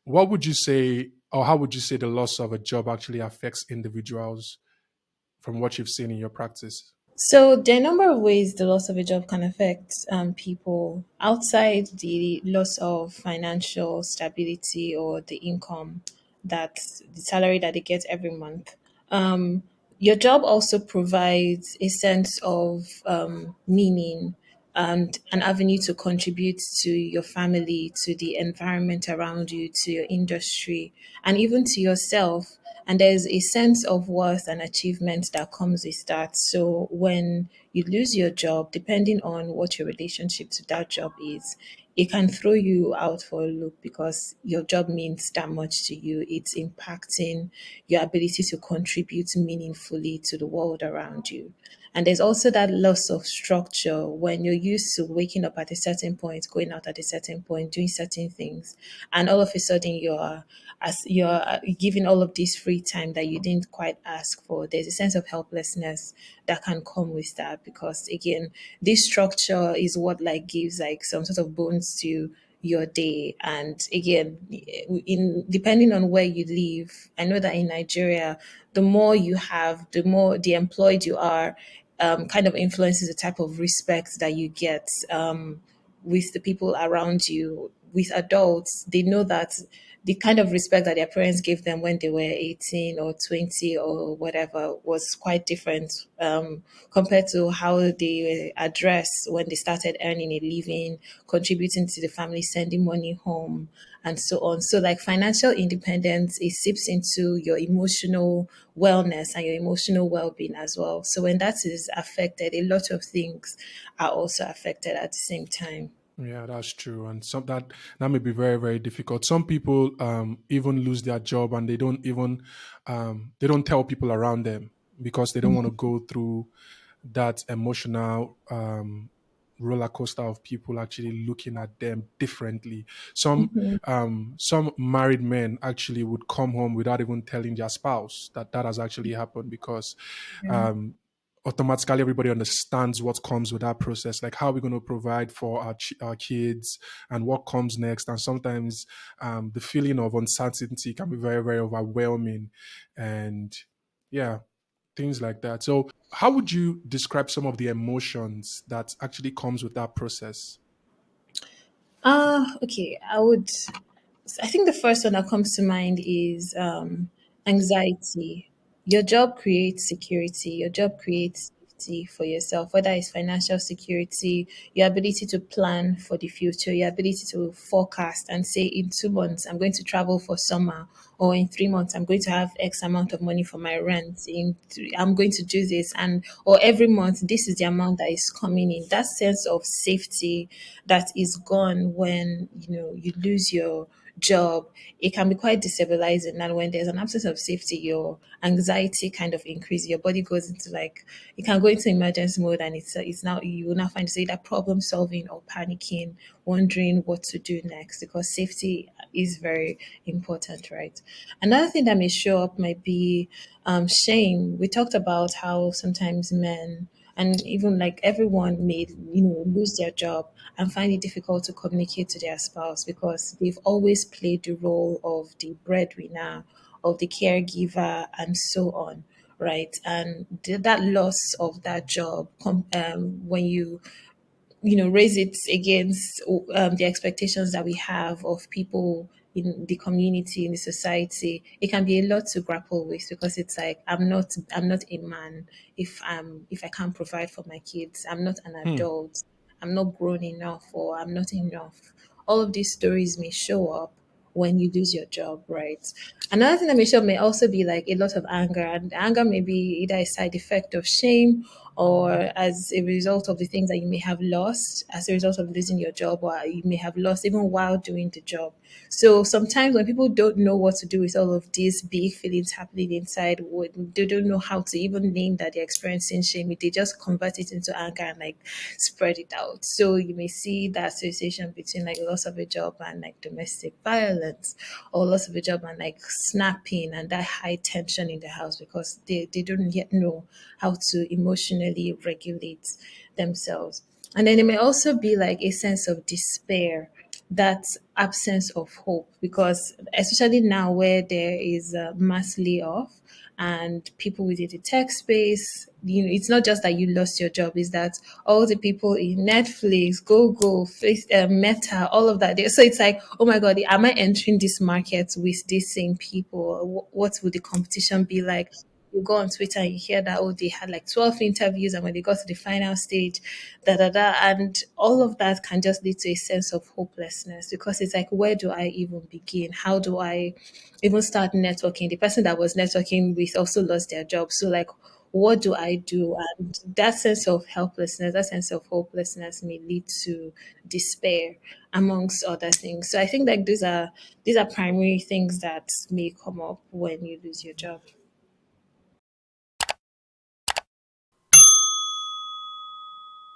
what would you say, or how would you say the loss of a job actually affects individuals from what you've seen in your practice? So there are a number of ways the loss of a job can affect people outside the loss of financial stability or the income that the salary that they get every month. Um, your job also provides a sense of meaning and an avenue to contribute to your family, to the environment around you, to your industry, and even to yourself. And there's a sense of worth and achievement that comes with that. So when you lose your job, depending on what your relationship to that job is, it can throw you out for a loop because your job means that much to you. It's impacting your ability to contribute meaningfully to the world around you. And there's also that loss of structure when you're used to waking up at a certain point, going out at a certain point, doing certain things, and all of a sudden you're given all of this free time that you didn't quite ask for. There's a sense of helplessness that can come with that because again, this structure is what like gives like some sort of bones to your day. And again, in depending on where you live, I know that in Nigeria, the more you have, the more the employed you are, kind of influences the type of respect that you get with the people around you. With adults, they know that the kind of respect that their parents gave them when they were 18 or 20 or whatever was quite different compared to how they were addressed when they started earning a living, contributing to the family, sending money home, and so on. So, like financial independence, it seeps into your emotional wellness and your emotional well being as well. So, when that is affected, a lot of things are also affected at the same time. Yeah, that's true, and some that may be very very difficult. Some people even lose their job and they don't tell people around them because they don't want to go through that emotional roller coaster of people actually looking at them differently. Some married men actually would come home without even telling their spouse that that has actually happened because um, automatically everybody understands what comes with that process, like how we're going to provide for our kids and what comes next. And sometimes the feeling of uncertainty can be very very overwhelming, and yeah, things like that. So how would you describe some of the emotions that actually comes with that process? Okay. I think the first one that comes to mind is anxiety. Your job creates security. Your job creates safety for yourself, whether it's financial security, your ability to plan for the future, your ability to forecast and say, in 2 months, I'm going to travel for summer, or in 3 months, I'm going to have X amount of money for my rent. I'm going to do this, and or every month, this is the amount that is coming in. That sense of safety that is gone when you lose your job, it can be quite destabilizing. And when there's an absence of safety, your anxiety kind of increases. Your body goes into like it can go into emergency mode, and it's now you will now find yourself either problem solving or panicking, wondering what to do next because safety is very important, right? Another thing that may show up might be shame. We talked about how sometimes men and even like everyone may lose their job and find it difficult to communicate to their spouse because they've always played the role of the breadwinner, of the caregiver, and so on, right? And that loss of that job when you raise it against the expectations that we have of people in the community, in the society, it can be a lot to grapple with because it's like I'm not a man if I can't provide for my kids. I'm not an Hmm. adult. I'm not grown enough, or I'm not enough. All of these stories may show up when you lose your job, right? Another thing that may show up may also be like a lot of anger, and anger may be either a side effect of shame or as a result of the things that you may have lost as a result of losing your job, or you may have lost even while doing the job. So sometimes when people don't know what to do with all of these big feelings happening inside, they don't know how to even name that they're experiencing shame. They just convert it into anger and like spread it out. So you may see that association between like loss of a job and like domestic violence, or loss of a job and like snapping and that high tension in the house because they don't yet know how to emotionally regulate themselves. And then it may also be like a sense of despair that absence of hope, because especially now where there is a mass layoff and people within the tech space, it's not just that you lost your job, is that all the people in Netflix, Google, Meta, all of that, so it's like, oh my god, am I entering this market with these same people? What would the competition be like? You go on Twitter and you hear that, oh, they had like 12 interviews, and when they got to the final stage, da da da. And all of that can just lead to a sense of hopelessness, because it's like, where do I even begin? How do I even start networking? The person that was networking with also lost their job. So, like, what do I do? And that sense of helplessness, that sense of hopelessness may lead to despair, amongst other things. So I think like these are primary things that may come up when you lose your job.